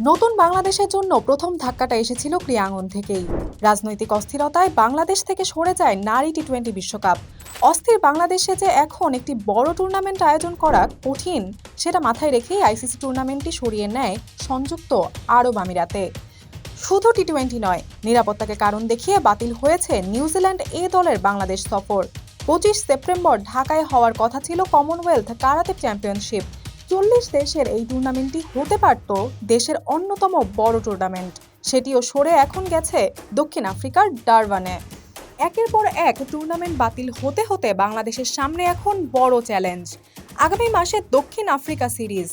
নতুন বাংলাদেশের জন্য প্রথম ধাক্কাটা এসেছিল ক্রীড়াঙ্গন থেকেই। রাজনৈতিক অস্থিরতায় বাংলাদেশ থেকে সরে যায় নারী টি-20 বিশ্বকাপ। অস্থির বাংলাদেশে যে এখন একটি বড় টুর্নামেন্ট আয়োজন করা কঠিন, সেটা মাথায় রেখেই আইসিসি টুর্নামেন্টটি সরিয়ে নেয় সংযুক্ত আরব আমিরাতে। শুধু টি-20 নয়, নিরাপত্তাকে কারণ দেখিয়ে বাতিল হয়েছে নিউজিল্যান্ড এ দলের বাংলাদেশ সফর। 25 সেপ্টেম্বর ঢাকায় হওয়ার কথা ছিল কমনওয়েলথ কারাতে চ্যাম্পিয়নশিপ। 40 দেশের এই টুর্নামেন্টটি হতে পারত দেশের অন্যতম বড় টুর্নামেন্ট, সেটিও সরে এখন গেছে দক্ষিণ আফ্রিকার ডারবানে। একের পর এক টুর্নামেন্ট বাতিল হতে হতে বাংলাদেশের সামনে এখন বড় চ্যালেঞ্জ। আগামী মাসে দক্ষিণ আফ্রিকা সিরিজ।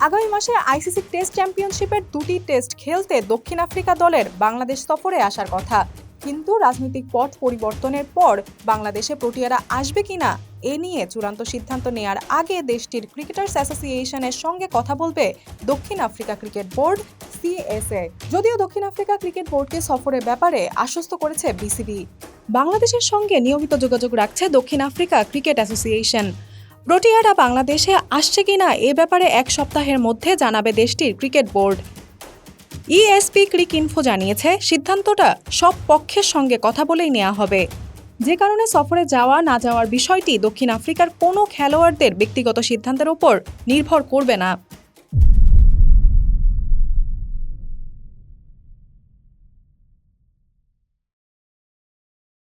আগামী মাসে আইসিসি টেস্ট চ্যাম্পিয়নশিপের 2টি টেস্ট খেলতে দক্ষিণ আফ্রিকা দলের বাংলাদেশ সফরে আসার কথা, কিন্তু রাজনৈতিক পট পরিবর্তনের পর বাংলাদেশে প্রোটিয়ারা আসবে কিনা এ নিয়ে চূড়ান্ত সিদ্ধান্ত নেয়ার আগে দেশটির ক্রিকেটার্স অ্যাসোসিয়েশনের সঙ্গে কথা বলবে দক্ষিণ আফ্রিকা ক্রিকেট বোর্ড সিএসএ। যদিও দক্ষিণ আফ্রিকা ক্রিকেট বোর্ডকে সফরের ব্যাপারে আশ্বস্ত করেছে বিসিবি, বাংলাদেশের সঙ্গে নিয়মিত যোগাযোগ রাখছে দক্ষিণ আফ্রিকা ক্রিকেট অ্যাসোসিয়েশন। প্রোটিয়ারা বাংলাদেশে আসছে কিনা এ ব্যাপারে এক সপ্তাহের মধ্যে জানাবে দেশটির ক্রিকেট বোর্ড। ইএসপি ক্রিক ইনফো জানিয়েছে, সিদ্ধান্তটা সব পক্ষের সঙ্গে কথা বলেই নেওয়া হবে, যে কারণে সফরে যাওয়া না যাওয়ার বিষয়টি দক্ষিণ আফ্রিকার কোনো খেলোয়াড়দের ব্যক্তিগত সিদ্ধান্তের উপর নির্ভর করবে না।